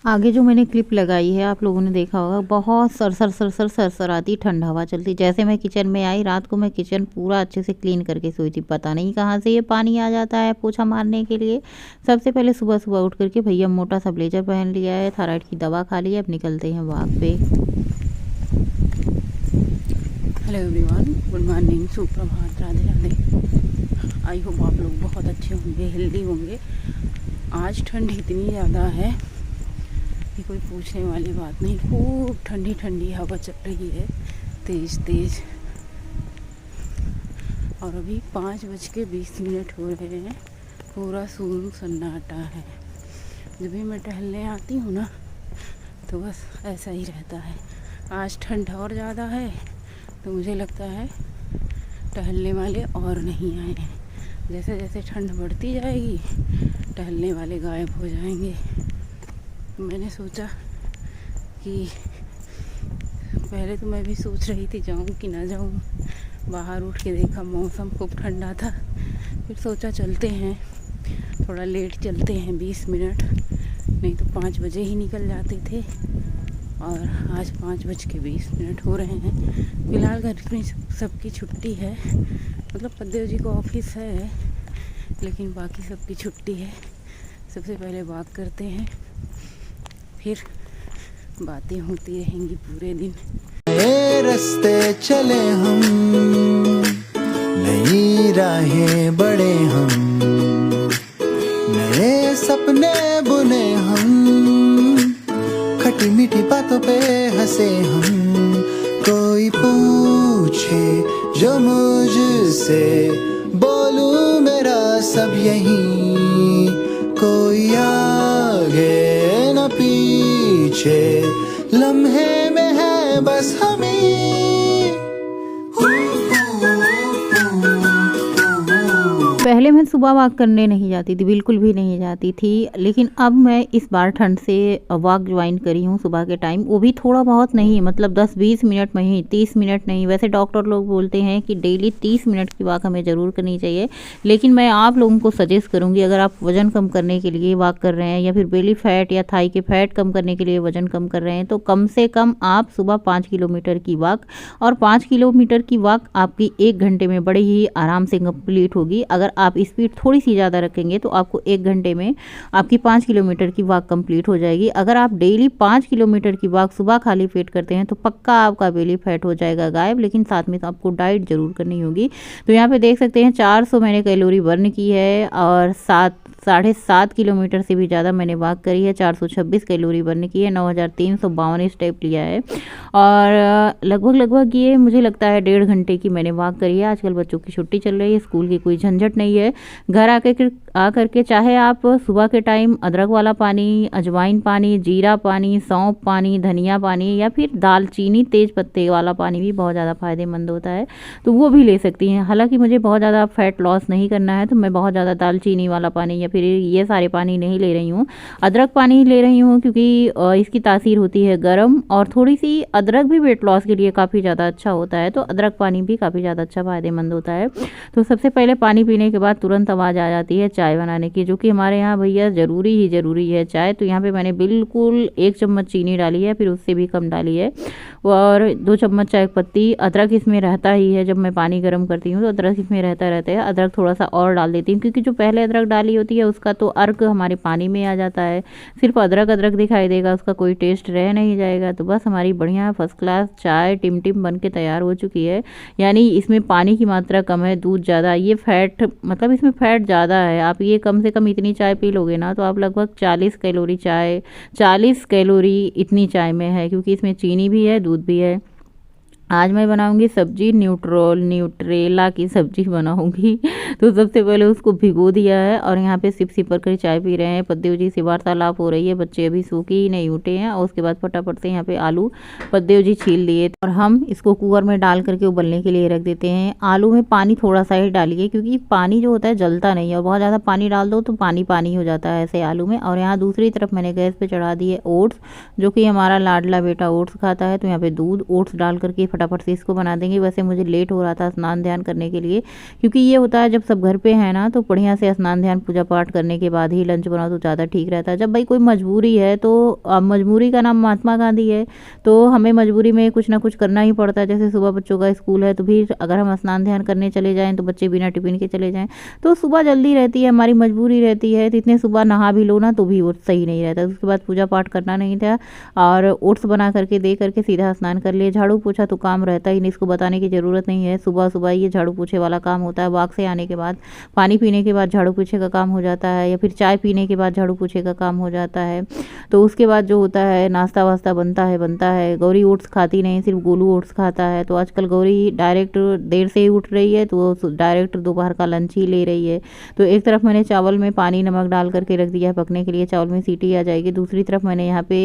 आगे जो मैंने क्लिप लगाई है आप लोगों ने देखा होगा, बहुत सरसराती ठंड हवा चलती। जैसे मैं किचन में आई, रात को मैं किचन पूरा अच्छे से क्लीन करके सोई थी, पता नहीं कहाँ से ये पानी आ जाता है पोछा मारने के लिए। सबसे पहले सुबह सुबह उठ करके भैया मोटा सा ब्लेजर पहन लिया है, थायराइड की दवा खा ली है, अब निकलते हैं वॉक पे। हेलो एवरीवन, गुड मॉर्निंग, सुप्रभात, राधे राधे। आई होप आप लोग बहुत अच्छे होंगे, हेल्दी होंगे। आज ठंड इतनी ज़्यादा है कि कोई पूछने वाली बात नहीं। खूब ठंडी ठंडी हवा चल रही है, तेज़ तेज़। और अभी 5:20 हो रहे हैं, पूरा सुन सन्नाटा है। जब भी मैं टहलने आती हूँ ना तो बस ऐसा ही रहता है। आज ठंड और ज़्यादा है तो मुझे लगता है टहलने वाले और नहीं आए हैं। जैसे जैसे ठंड बढ़ती जाएगी टहलने वाले गायब हो जाएंगे। मैंने सोचा कि पहले तो मैं भी सोच रही थी जाऊं कि ना जाऊं। बाहर उठ के देखा, मौसम खूब ठंडा था। फिर सोचा चलते हैं, थोड़ा लेट चलते हैं, 20 मिनट, नहीं तो 5 बजे ही निकल जाते थे। और आज 5:20 हो रहे हैं। फ़िलहाल घर में सबकी छुट्टी है, मतलब पद्देव जी को ऑफिस है, लेकिन बाकी सबकी छुट्टी है। सबसे पहले वॉक करते हैं, फिर बातें होती रहेंगी पूरे दिन। नए रास्ते चले हम, नई राहें बढ़े हम, नए सपने बुने हम, खटी मीठी बातों पे हंसे हम। कोई पूछे जो मुझसे, बोलूं मेरा सब यही। कोई आगे न पीछे, लम्हे में है बस हम ही। पहले मैं सुबह वॉक करने नहीं जाती थी, बिल्कुल भी नहीं जाती थी, लेकिन अब मैं इस बार ठंड से वॉक ज्वाइन करी हूँ सुबह के टाइम। वो भी थोड़ा बहुत नहीं, मतलब 10-20 मिनट में ही, 30 मिनट नहीं। वैसे डॉक्टर लोग बोलते हैं कि डेली 30 मिनट की वॉक हमें ज़रूर करनी चाहिए, लेकिन मैं आप लोगों को सजेस्ट करूँगी, अगर आप वज़न कम करने के लिए वॉक कर रहे हैं या फिर बेली फैट या थाई के फैट कम करने के लिए वज़न कम कर रहे हैं, तो कम से कम आप सुबह 5 किलोमीटर की वॉक, और 5 किलोमीटर की वॉक आपकी 1 घंटे में बड़े ही आराम से कंप्लीट होगी। अगर आप स्पीड थोड़ी सी ज़्यादा रखेंगे तो आपको 1 घंटे में आपकी 5 किलोमीटर की वॉक कंप्लीट हो जाएगी। अगर आप डेली 5 किलोमीटर की वॉक सुबह खाली पेट करते हैं तो पक्का आपका बेली फैट हो जाएगा गायब, लेकिन साथ में तो आपको डाइट जरूर करनी होगी। तो यहाँ पे देख सकते हैं 400 मैंने कैलोरी बर्न की है, और 7.5 किलोमीटर से भी ज़्यादा मैंने वॉक करी है। 426 कैलोरी बर्न की है, 9352 स्टेप लिया है, और लगभग ये मुझे लगता है 1.5 घंटे की मैंने वॉक करी है। आजकल बच्चों की छुट्टी चल रही है, स्कूल की कोई झंझट नहीं है। घर आकर के चाहे आप सुबह के टाइम अदरक वाला पानी, अजवाइन पानी, जीरा पानी, सौंफ पानी, धनिया पानी, या फिर दालचीनी तेज पत्ते वाला पानी भी बहुत ज़्यादा फ़ायदेमंद होता है, तो वो भी ले सकती हैं। हालांकि मुझे बहुत ज़्यादा फैट लॉस नहीं करना है, तो मैं बहुत ज़्यादा दालचीनी वाला पानी या फिर ये सारे पानी नहीं ले रही हूँ। अदरक पानी ले रही हूँ क्योंकि इसकी तासीर होती है गर्म, और थोड़ी सी अदरक भी वेट लॉस के लिए काफ़ी ज़्यादा अच्छा होता है, तो अदरक पानी भी काफ़ी ज़्यादा अच्छा फ़ायदेमंद होता है। तो सबसे पहले पानी पीने के बाद तुरंत आवाज़ आ जाती है चाय बनाने की, जो कि हमारे यहाँ भैया ज़रूरी है चाय। तो यहाँ पे मैंने बिल्कुल 1 चम्मच चीनी डाली है, फिर उससे भी कम डाली है, और 2 चम्मच चाय पत्ती। अदरक इसमें रहता ही है, जब मैं पानी गर्म करती हूँ तो अदरक इसमें रहता है। अदरक थोड़ा सा और डाल देती हूँ, क्योंकि जो पहले अदरक डाली होती है उसका तो अर्क हमारे पानी में आ जाता है, सिर्फ अदरक दिखाई देगा, उसका कोई टेस्ट रह नहीं जाएगा। तो बस हमारी बढ़िया फर्स्ट क्लास चाय टिम बन के तैयार हो चुकी है। यानी इसमें पानी की मात्रा कम है, दूध ज़्यादा, ये फैट, मतलब इसमें फैट ज़्यादा है। आप ये कम से कम इतनी चाय पी लोगे ना तो आप लगभग 40 कैलोरी इतनी चाय में है, क्योंकि इसमें चीनी भी है, दूध भी है। आज मैं बनाऊंगी सब्जी, न्यूट्रेला की सब्जी बनाऊंगी। तो सबसे पहले उसको भिगो दिया है, और यहाँ पे सिप कर चाय पी रहे हैं। पद्देव जी से वार्तालाप हो रही है, बच्चे अभी सो के ही नहीं उठे हैं। और उसके बाद फटाफट से यहाँ पे आलू पद्देव जी छील लिए, और हम इसको कुकर में डाल करके उबलने के लिए रख देते हैं। आलू में पानी थोड़ा सा ही डालिए, क्योंकि पानी जो होता है जलता नहीं है, और बहुत ज़्यादा पानी डाल दो तो पानी हो जाता है ऐसे आलू में। और यहाँ दूसरी तरफ मैंने गैस पे चढ़ा दी है ओट्स, जो कि हमारा लाडला बेटा ओट्स खाता है। तो यहाँ पे दूध, ओट्स डाल करके फटाफट से इसको बना देंगे। वैसे मुझे लेट हो रहा था स्नान ध्यान करने के लिए, क्योंकि ये होता है जब सब घर पे हैं ना तो बढ़िया से स्नान ध्यान पूजा पाठ करने के बाद ही लंच बनाओ तो ज़्यादा ठीक रहता है। जब भाई कोई मजबूरी है तो मजबूरी का नाम महात्मा गांधी है, तो हमें मजबूरी में कुछ ना कुछ करना ही पड़ता है। जैसे सुबह बच्चों का स्कूल है तो फिर अगर हम स्नान ध्यान करने चले जाएँ तो बच्चे बिना टिफिन के चले जाएँ, तो सुबह जल्दी रहती है, हमारी मजबूरी रहती है, तो इतने सुबह नहा भी लो ना तो भी वो सही नहीं रहता। उसके बाद पूजा पाठ करना नहीं था और ओट्स बना करके दे करके सीधा स्नान कर लिए। झाड़ू पोछा तो काम रहता ही नहीं, इसको बताने की ज़रूरत नहीं है। सुबह सुबह ये झाड़ू पोछे वाला काम होता है। वॉक से आने के बाद पानी पीने के बाद झाड़ू पोछे का काम हो जाता है, या फिर चाय पीने के बाद झाड़ू पोछे का काम हो जाता है। तो उसके बाद जो होता है नाश्ता वास्ता बनता है। गौरी ओट्स खाती नहीं, सिर्फ गोलू ओट्स खाता है। तो आजकल गौरी डायरेक्ट देर से ही उठ रही है तो डायरेक्ट दोपहर का लंच ही ले रही है। तो एक तरफ मैंने चावल में पानी नमक डाल करके रख दिया है पकने के लिए, चावल में सीटी आ जाएगी। दूसरी तरफ मैंने यहाँ पे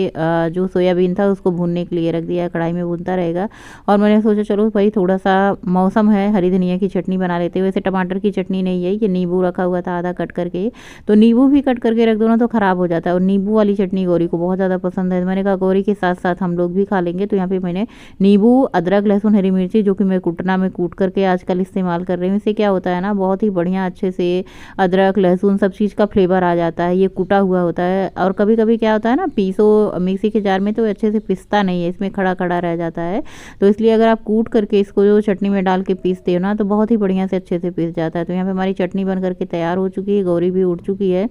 जो सोयाबीन था उसको भूनने के लिए रख दिया है, कढ़ाई में भूनता रहेगा। और मैंने सोचा चलो भाई थोड़ा सा मौसम है, हरी धनिया की चटनी बना लेते हैं। वैसे टमाटर की चटनी नहीं है, ये नींबू रखा हुआ था आधा कट करके, तो नींबू भी कट करके रख दो ना तो ख़राब हो जाता है। और नींबू वाली चटनी गौरी को बहुत ज़्यादा पसंद है। मैंने कहा गौरी के साथ साथ हम लोग भी खा लेंगे, तो यहाँ पे मैंने नींबू, अदरक, लहसुन, हरी मिर्ची, जो कि मैं कुटना में कूट करके आजकल इस्तेमाल कर रही हूँ। इससे क्या होता है ना, बहुत ही बढ़िया अच्छे से अदरक लहसुन सब चीज़ का फ्लेवर आ जाता है। ये कुटा हुआ होता है, और कभी कभी क्या होता है ना पीसो मिक्सी के जार में तो अच्छे से पिसता नहीं है, इसमें खड़ा खड़ा रह जाता है। तो इसलिए अगर आप कूट करके इसको जो चटनी में डाल के पीसते हो ना तो बहुत ही बढ़िया से अच्छे से पीस जाता है। तो यहाँ पे हमारी चटनी बन करके तैयार हो चुकी है, गौरी भी उठ चुकी है।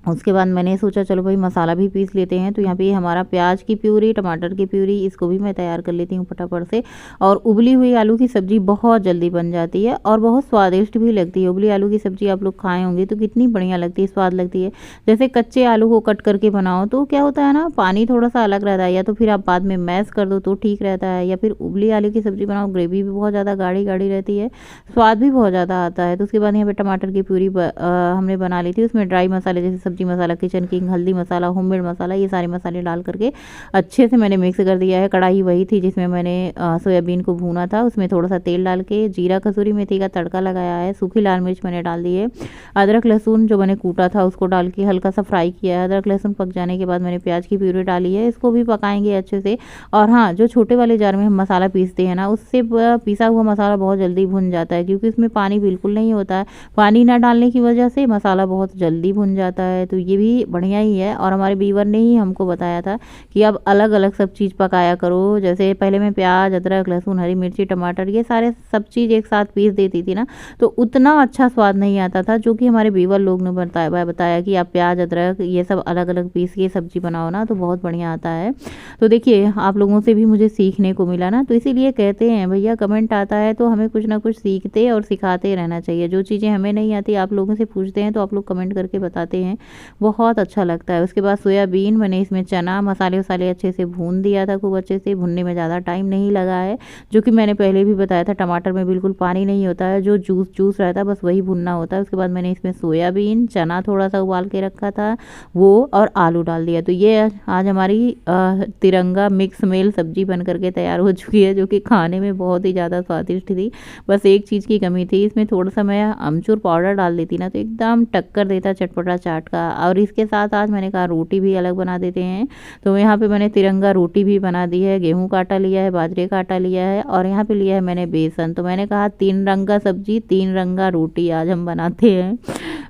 उसके बाद मैंने सोचा चलो भाई मसाला भी पीस लेते हैं। तो यहाँ पे हमारा प्याज की प्यूरी, टमाटर की प्यूरी, इसको भी मैं तैयार कर लेती हूँ फटाफट से। और उबली हुई आलू की सब्ज़ी बहुत जल्दी बन जाती है और बहुत स्वादिष्ट भी लगती है। उबली आलू की सब्ज़ी आप लोग खाए होंगे तो कितनी बढ़िया लगती है, स्वाद लगती है। जैसे कच्चे आलू को कट करके बनाओ तो क्या होता है ना, पानी थोड़ा सा अलग रहता है, या तो फिर आप बाद में मैश कर दो तो ठीक रहता है, या फिर उबली आलू की सब्ज़ी बनाओ, ग्रेवी भी बहुत ज़्यादा गाढ़ी गाढ़ी रहती है, स्वाद भी बहुत ज़्यादा आता है। तो उसके बाद यहाँ पर टमाटर की प्यूरी हमने बना ली थी। उसमें ड्राई मसाले जैसे सब्ज़ी मसाला, किचन किंग, हल्दी मसाला, होममेड मसाला, ये सारे मसाले डाल करके अच्छे से मैंने मिक्स कर दिया है। कढ़ाई वही थी जिसमें मैंने सोयाबीन को भूना था, उसमें थोड़ा सा तेल डाल के जीरा कसूरी मेथी का तड़का लगाया है। सूखी लाल मिर्च मैंने डाल दी है। अदरक लहसुन जो मैंने कूटा था उसको डाल के हल्का सा फ्राई किया है। अदरक लहसुन पक जाने के बाद मैंने प्याज की प्यूरी डाली है, इसको भी पकाएंगे अच्छे से। और हाँ, जो छोटे वाले जार में हम मसाला पीसते हैं ना, उससे पीसा हुआ मसाला बहुत जल्दी भुन जाता है, क्योंकि इसमें पानी बिल्कुल नहीं होता है। पानी ना डालने की वजह से मसाला बहुत जल्दी भुन जाता है। तो ये भी बढ़िया ही है। और हमारे बीवर ने ही हमको बताया था कि अब अलग अलग सब चीज़ पकाया करो। जैसे पहले मैं प्याज, अदरक, लहसुन, हरी मिर्ची, टमाटर, ये सारे सब चीज़ एक साथ पीस देती थी ना तो उतना अच्छा स्वाद नहीं आता था, जो कि हमारे बीवर लोग ने बताया कि आप प्याज, अदरक ये सब अलग अलग पीस के सब्जी बनाओ ना तो बहुत बढ़िया आता है। तो देखिए आप लोगों से भी मुझे सीखने को मिला ना, तो इसीलिए कहते हैं भैया कमेंट आता है तो हमें कुछ ना कुछ सीखते और सिखाते रहना चाहिए। जो चीज़ें हमें नहीं आती आप लोगों से पूछते हैं तो आप लोग कमेंट करके बताते हैं, बहुत अच्छा लगता है। उसके बाद सोयाबीन, मैंने इसमें चना मसाले वसाले अच्छे से भून दिया था, खूब अच्छे से भूनने में ज़्यादा टाइम नहीं लगा है, जो कि मैंने पहले भी बताया था। टमाटर में बिल्कुल पानी नहीं होता है, जो जूस रहता है बस वही भुनना होता है। उसके बाद मैंने इसमें सोयाबीन, चना थोड़ा सा उबाल के रखा था वो, और आलू डाल दिया। तो ये आज हमारी तिरंगा मिक्स मेल सब्जी बन करके तैयार हो चुकी है, जो कि खाने में बहुत ही ज़्यादा स्वादिष्ट थी। बस एक चीज़ की कमी थी, इसमें थोड़ा सा मैं अमचूर पाउडर डाल देती ना तो एकदम टक्कर देता चटपटा चाट का। और इसके साथ आज मैंने कहा रोटी भी अलग बना देते हैं, तो यहाँ पे मैंने तिरंगा रोटी भी बना दी है। गेहूं का आटा लिया है, बाजरे का आटा लिया है, और यहाँ पे लिया है मैंने बेसन। तो मैंने कहा 3 रंगा सब्जी 3 रंगा रोटी आज हम बनाते हैं,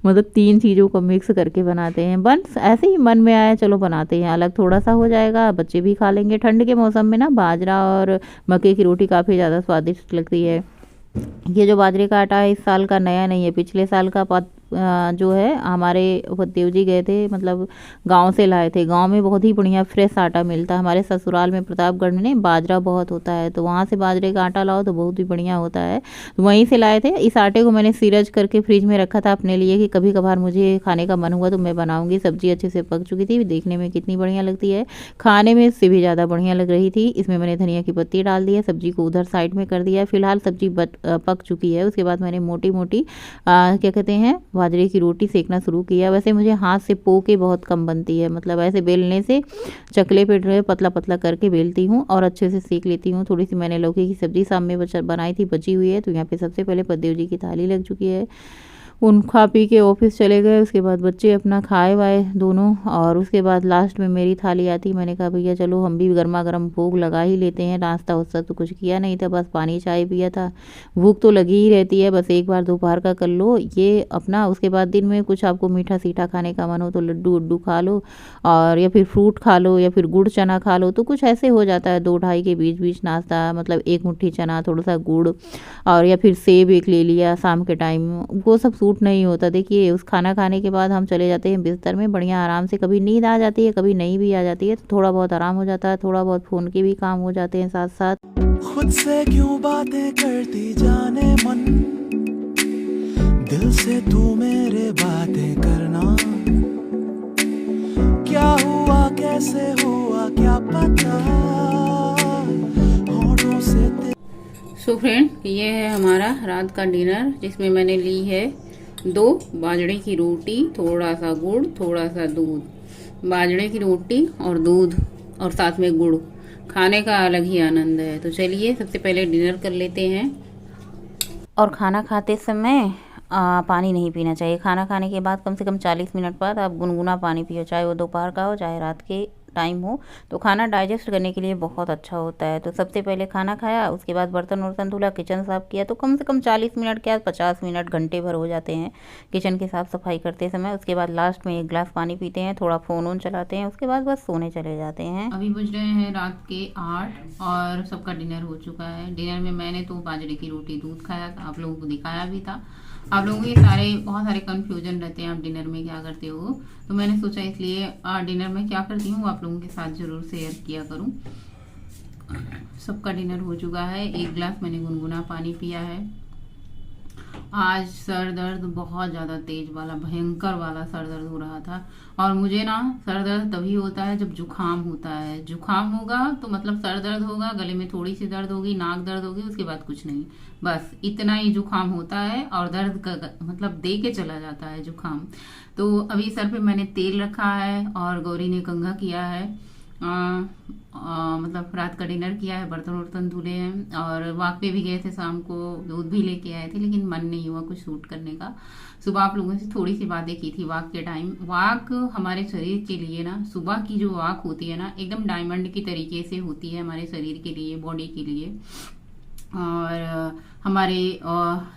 मतलब 3 चीज़ों को मिक्स करके बनाते हैं। बस ऐसे ही मन में आया चलो बनाते हैं, अलग थोड़ा सा हो जाएगा, बच्चे भी खा लेंगे। ठंड के मौसम में ना बाजरा और मक्के की रोटी काफ़ी ज़्यादा स्वादिष्ट लगती है। ये जो बाजरे का आटा है इस साल का नया नहीं है, पिछले साल का जो है हमारे देव जी गए थे, मतलब गांव से लाए थे। गांव में बहुत ही बढ़िया फ्रेश आटा मिलता है। हमारे ससुराल में प्रतापगढ़ में बाजरा बहुत होता है, तो वहाँ से बाजरे का आटा लाओ तो बहुत ही बढ़िया होता है, तो वहीं से लाए थे। इस आटे को मैंने सीरज करके फ्रिज में रखा था अपने लिए कि कभी कभार मुझे खाने का मन हुआ तो मैं बनाऊँगी। सब्जी अच्छे से पक चुकी थी, देखने में कितनी बढ़िया लगती है, खाने में इससे भी ज़्यादा बढ़िया लग रही थी। इसमें मैंने धनिया की पत्ती डाल दी है, सब्जी को उधर साइड में कर दिया है। फिलहाल सब्जी पक चुकी है। उसके बाद मैंने मोटी मोटी क्या कहते हैं बाजरे की रोटी सेकना शुरू किया। वैसे मुझे हाथ से पो के बहुत कम बनती है, मतलब ऐसे बेलने से चकले पे पतला पतला करके बेलती हूँ और अच्छे से सेक लेती हूँ। थोड़ी सी मैंने लौकी की सब्जी शाम में बनाई थी, बची हुई है, तो यहाँ पे सबसे पहले पद्देव जी की थाली लग चुकी है। उन खा पी के ऑफिस चले गए। उसके बाद बच्चे अपना खाए वाए दोनों, और उसके बाद लास्ट में मेरी थाली आती। मैंने कहा भैया चलो हम भी गर्मा गर्म भोग लगा ही लेते हैं। नाश्ता वास्ता तो कुछ किया नहीं था, बस पानी चाय पिया था। भूख तो लगी ही रहती है, बस एक बार दोपहर का कर लो ये अपना। उसके बाद दिन में कुछ आपको मीठा सीठा खाने का मन हो तो लड्डू उड्डू खा लो, और या फिर फ्रूट खा लो, या फिर गुड़ चना खा लो। तो कुछ ऐसे हो जाता है 2-2:30 के बीच बीच नाश्ता, मतलब 1 मुट्ठी चना, थोड़ा सा गुड़, और या फिर सेब एक ले लिया शाम के टाइम। वो सब सूट नहीं होता। देखिए उस खाना खाने के बाद हम चले जाते हैं बिस्तर में बढ़िया आराम से। कभी नींद आ जाती है, कभी नहीं भी आ जाती है, तो थोड़ा बहुत आराम हो जाता है, थोड़ा बहुत फ़ोन के भी काम हो जाते हैं साथ साथ। खुद से क्यों बातें करती जाने मन, दिल से तू मेरे बातें करना। क्या हुआ कैसे हुआ क्या पता, होठों से। सो फ्रेंड, ये है हमारा रात का डिनर, जिसमें मैंने ली है 2 बाजरे की रोटी, थोड़ा सा गुड़, थोड़ा सा दूध। बाजरे की रोटी और दूध और साथ में गुड़ खाने का अलग ही आनंद है। तो चलिए सबसे पहले डिनर कर लेते हैं। और खाना खाते समय पानी नहीं पीना चाहिए। खाना खाने के बाद कम से कम 40 मिनट बाद आप गुनगुना पानी पियो, चाहे वो दोपहर का हो चाहे रात के टाइम हो। तो खाना डाइजेस्ट करने के लिए बहुत अच्छा होता है। तो सबसे पहले खाना खाया, उसके बाद बर्तन वर्तन धुला, किचन साफ़ किया। तो कम से कम 40 मिनट क्या 50 मिनट, घंटे भर हो जाते हैं किचन की साफ़ सफाई करते समय। उसके बाद लास्ट में 1 गिलास पानी पीते हैं, थोड़ा फ़ोन वोन चलाते हैं, उसके बाद बस सोने चले जाते हैं। अभी बज रहे हैं रात के 8 और सबका डिनर हो चुका है। डिनर में मैंने तो बाजरे की रोटी दूध खाया था, आप लोगों को दिखाया भी था। आप लोगों के बहुत सारे कंफ्यूजन रहते हैं, आप डिनर में क्या करते हो। तो मैंने सोचा इसलिए डिनर में क्या करती हूँ आप लोगों के साथ जरूर शेयर किया करूँ। सबका डिनर हो चुका है। 1 गिलास मैंने गुनगुना पानी पिया है। आज सर दर्द बहुत ज़्यादा तेज वाला, भयंकर वाला सर दर्द हो रहा था। और मुझे ना सर दर्द तभी होता है जब जुकाम होता है। जुकाम होगा तो मतलब सर दर्द होगा, गले में थोड़ी सी दर्द होगी, नाक दर्द होगी, उसके बाद कुछ नहीं, बस इतना ही जुकाम होता है। और दर्द का मतलब दे के चला जाता है जुकाम। तो अभी सर पे मैंने तेल रखा है और गौरी ने कंघा किया है। मतलब रात का डिनर किया है, बर्तन वर्तन धुले हैं, और वॉक पे भी गए थे शाम को, दूध भी लेके आए थे, लेकिन मन नहीं हुआ कुछ शूट करने का। सुबह आप लोगों से थोड़ी सी बातें की थी वॉक के टाइम। वॉक हमारे शरीर के लिए ना, सुबह की जो वॉक होती है ना, एकदम डायमंड की तरीके से होती है हमारे शरीर के लिए, बॉडी के लिए, और हमारे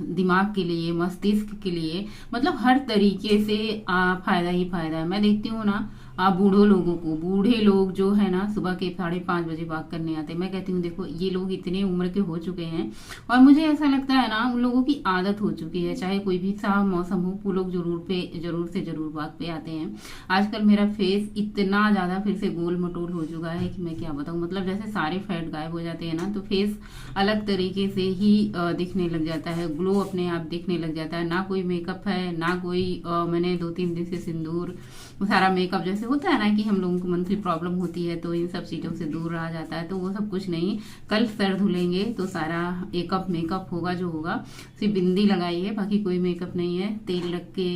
दिमाग के लिए, मस्तिष्क के लिए, मतलब हर तरीके से फायदा ही फायदा है। मैं देखती हूँ ना बूढ़ों लोगों को, बूढ़े लोग जो है ना सुबह के 5:30 बजे वॉक करने आते हैं। मैं कहती हूँ देखो ये लोग इतने उम्र के हो चुके हैं, और मुझे ऐसा लगता है ना उन लोगों की आदत हो चुकी है, चाहे कोई भी सा मौसम हो, वो लोग जरूर से जरूर वॉक पे आते हैं। आजकल मेरा फेस इतना ज्यादा फिर से गोल मटोल हो चुका है कि मैं क्या बताऊँ। मतलब जैसे सारे फैट गायब हो जाते हैं ना, तो फेस अलग तरीके से ही दिखने लग जाता है, ग्लो अपने आप दिखने लग जाता है। ना कोई मेकअप है, ना कोई मैंने 2-3 दिन से सिंदूर, सारा मेकअप जैसे होता है ना कि हम लोगों को मंथली प्रॉब्लम होती है तो इन सब चीजों से दूर रहा जाता है, तो वो सब कुछ नहीं। कल सर धुलेंगे तो सारा मेकअप होगा जो होगा। सिर्फ बिंदी लगाई है, बाकी कोई मेकअप नहीं है। तेल रख के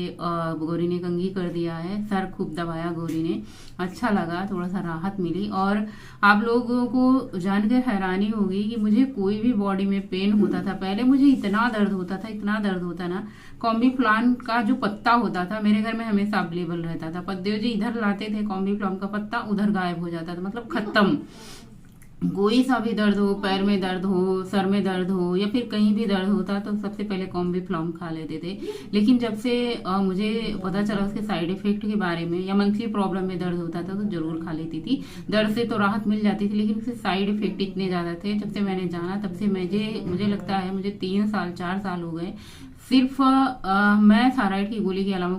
गौरी ने कंघी कर दिया है, सर खूब दबाया गौरी ने, अच्छा लगा, थोड़ा सा राहत मिली। और आप लोगों को जानकर हैरानी होगी कि मुझे कोई भी बॉडी में पेन होता था, पहले मुझे इतना दर्द होता ना, कॉम्बीफ्लॉन का जो पत्ता होता था मेरे घर में हमेशा अवेलेबल रहता था। पद्देव जी इधर लाते थे कॉम्बीफ्लॉन का पत्ता, उधर गायब हो जाता था, मतलब खत्म। कोई सा भी दर्द हो, पैर में दर्द हो, सर में दर्द हो, या फिर कहीं भी दर्द होता तो सबसे पहले कॉम्बीफ्लॉन खा लेते थे। लेकिन जब से मुझे पता चला उसके साइड इफेक्ट के बारे में, या मंथली प्रॉब्लम में दर्द होता था तो जरूर खा लेती थी। दर्द से तो राहत मिल जाती थी, लेकिन उसके साइड इफेक्ट इतने ज्यादा थे। जब से मैंने जाना तब से मुझे लगता है मुझे 3-4 साल हो गए सिर्फ मैं थायराइड की गोली के अलावा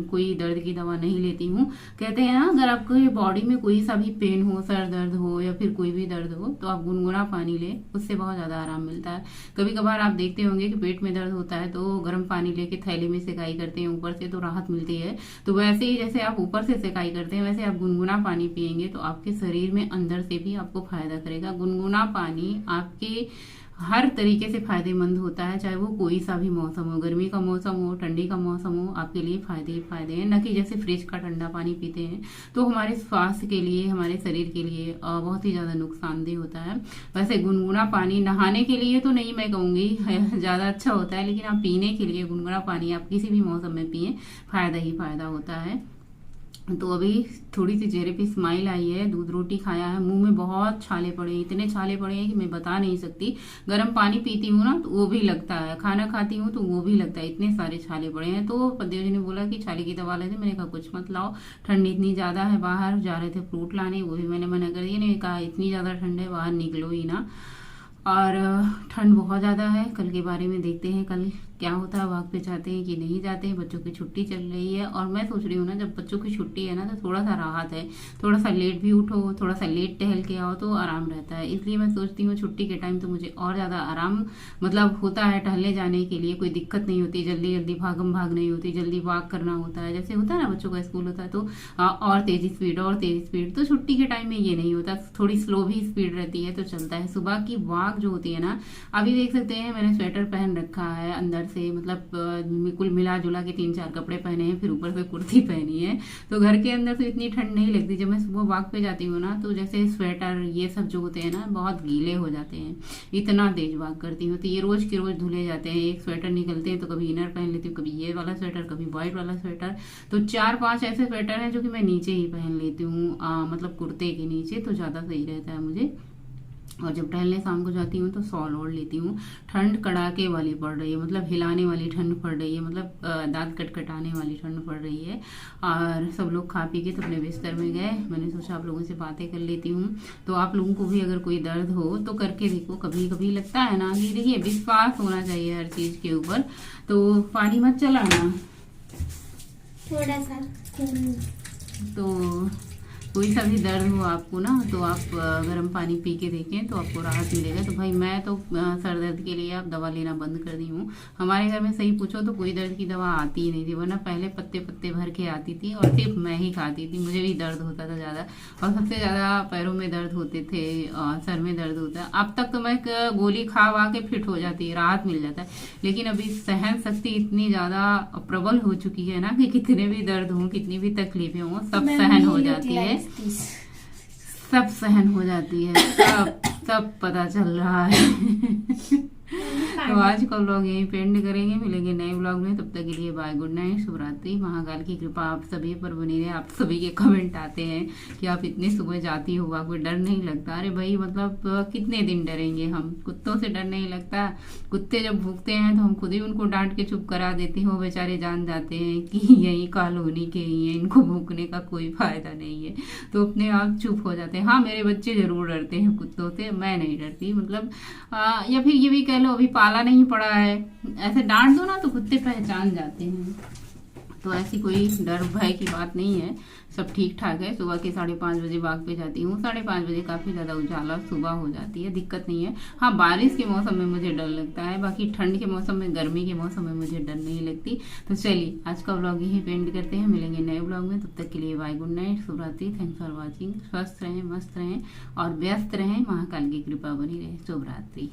कोई दर्द की दवा नहीं लेती हूँ। कहते हैं ना अगर आपको बॉडी में कोई सा भी पेन हो, सर दर्द हो या फिर कोई भी दर्द हो, तो आप गुनगुना पानी लें, उससे बहुत ज्यादा आराम मिलता है। कभी कभार आप देखते होंगे कि पेट में दर्द होता है तो गर्म पानी लेके थैली में सेकाई करते हैं ऊपर से, तो राहत मिलती है। तो वैसे ही जैसे आप ऊपर से सेकाई करते हैं, वैसे आप गुनगुना पानी पियेंगे तो आपके शरीर में अंदर से भी आपको फायदा करेगा। गुनगुना पानी आपके हर तरीके से फायदेमंद होता है, चाहे वो कोई सा भी मौसम हो, गर्मी का मौसम हो, ठंडी का मौसम हो, आपके लिए फायदे ही फायदे हैं। न कि जैसे फ्रिज का ठंडा पानी पीते हैं तो हमारे स्वास्थ्य के लिए, हमारे शरीर के लिए बहुत ही ज़्यादा नुकसानदेह होता है। वैसे गुनगुना पानी नहाने के लिए तो नहीं मैं कहूँगी ज़्यादा अच्छा होता है, लेकिन आप पीने के लिए गुनगुना पानी आप किसी भी मौसम में पिए, फायदा ही फायदा होता है। तो अभी थोड़ी सी चेहरे पे स्माइल आई है, दूध रोटी खाया है, मुंह में बहुत छाले पड़े हैं, इतने छाले पड़े हैं कि मैं बता नहीं सकती। गर्म पानी पीती हूँ ना तो वो भी लगता है, खाना खाती हूँ तो वो भी लगता है, इतने सारे छाले पड़े हैं। तो पतिदेव जी ने बोला कि छाले की दवा लेते, मैंने कहा कुछ मत लाओ, ठंड इतनी ज्यादा है। बाहर जा रहे थे फ्रूट लाने, वो भी मैंने मना कर दिया, नहीं कहा इतनी ज्यादा ठंड है बाहर निकलो ही ना। और ठंड बहुत ज़्यादा है। कल के बारे में देखते हैं कल क्या होता है, वॉक पे जाते हैं कि नहीं जाते हैं। बच्चों की छुट्टी चल रही है और मैं सोच रही हूँ ना, जब बच्चों की छुट्टी है ना तो थोड़ा सा राहत है, थोड़ा सा लेट भी उठो, थोड़ा सा लेट टहल के आओ तो आराम रहता है। इसलिए मैं सोचती हूँ छुट्टी के टाइम तो मुझे और ज़्यादा आराम मतलब होता है, टहलने जाने के लिए कोई दिक्कत नहीं होती, जल्दी जल्दी भागम भाग नहीं होती, जल्दी वॉक करना होता है। जैसे होता है ना बच्चों का स्कूल होता है तो और तेजी स्पीड, तो छुट्टी के टाइम में ये नहीं होता, थोड़ी स्लो भी स्पीड रहती है तो चलता है। सुबह की वॉक जो होती है ना, अभी देख सकते हैं मैंने स्वेटर पहन रखा है अंदर से, मतलब कुल मिला जुला के 3-4 कपड़े पहने हैं, फिर ऊपर से कुर्ती पहनी है, तो घर के अंदर तो इतनी ठंड नहीं लगती। जब मैं सुबह वॉक पे जाती हूँ ना तो जैसे स्वेटर ये सब जो होते हैं ना बहुत गीले हो जाते हैं, इतना तेज वॉक करती हूँ तो ये रोज के रोज धुले जाते हैं। एक स्वेटर निकलते हैं तो कभी इनर पहन लेती हूँ, कभी ये वाला स्वेटर, कभी व्हाइट वाला स्वेटर, तो 4-5 ऐसे स्वेटर हैं जो कि मैं नीचे ही पहन लेती हूँ, मतलब कुर्ते के नीचे, तो ज्यादा सही रहता है मुझे। और जब टहलने शाम को जाती हूँ तो शॉल ओढ़ लेती हूँ। ठंड कड़ाके वाली पड़ रही है, मतलब हिलाने वाली ठंड पड़ रही है, मतलब दांत कटकटाने वाली ठंड पड़ रही है। और सब लोग खा पी के तो अपने बिस्तर में गए, मैंने सोचा आप लोगों से बातें कर लेती हूँ। तो आप लोगों को भी अगर कोई दर्द हो तो करके देखो, कभी कभी लगता है ना कि देखिए विश्वास होना चाहिए हर चीज के ऊपर। तो पानी मत चलाना थोड़ा सा। तो कोई सा भी दर्द हो आपको ना तो आप गर्म पानी पी के देखें तो आपको राहत मिलेगा। तो भाई मैं तो सर दर्द के लिए आप दवा लेना बंद कर दी हूँ। हमारे घर में सही पूछो तो कोई दर्द की दवा आती ही नहीं थी, वरना पहले पत्ते पत्ते भर के आती थी और सिर्फ मैं ही खाती थी, मुझे भी दर्द होता था ज़्यादा, और सबसे ज़्यादा पैरों में दर्द होते थे, सर में दर्द होता है। अब तक तो मैं गोली खा वा के फिट हो जाती है, राहत मिल जाता है, लेकिन अभी सहन शक्ति इतनी ज़्यादा प्रबल हो चुकी है ना कि कितने भी दर्द हो, कितनी भी तकलीफें हो, सब सहन हो जाती है, सब सहन हो जाती है, सब पता चल रहा है। तो आज का व्लॉग यहीं पे एंड करेंगे, मिलेंगे नए व्लॉग में, तब तक के लिए बाय, गुड नाइट, शुभ रात्रि। महाकाल की कृपा आप सभी पर बनी रहे। आप सभी के कमेंट आते हैं कि आप इतनी सुबह जाती हो, आपको डर नहीं लगता? अरे भाई मतलब कितने दिन डरेंगे हम, कुत्तों से डर नहीं लगता? कुत्ते जब भूखते हैं तो हम खुद ही उनको डांट के चुप करा देते हैं, वो बेचारे जान जाते हैं कि यही कॉलोनी के ही है, इनको भूखने का कोई फायदा नहीं है, तो अपने आप चुप हो जाते हैं। हाँ मेरे बच्चे जरूर डरते हैं कुत्तों से, मैं नहीं डरती, मतलब या फिर ये भी कह लो अभी पाला नहीं पड़ा है, ऐसे डांट दो ना तो कुत्ते पहचान जाते हैं। तो ऐसी कोई डर भय की बात नहीं है, सब ठीक ठाक है। सुबह के 5:30 बजे वॉक पे जाती हूँ, 5:30 बजे काफी ज्यादा उजाला सुबह हो जाती है, दिक्कत नहीं है। हाँ बारिश के मौसम में मुझे डर लगता है, बाकी ठंड के मौसम में, गर्मी के मौसम में मुझे डर नहीं लगती। तो चलिए आज का व्लॉग यहीं पे एंड करते हैं, मिलेंगे नए व्लॉग में, तब तक के लिए बाय, गुड नाइट, शुभ रात्रि, थैंक्स फॉर वॉचिंग। स्वस्थ रहें, मस्त रहें और व्यस्त रहें, महाकाल की कृपा बनी रहे। शुभ रात्रि।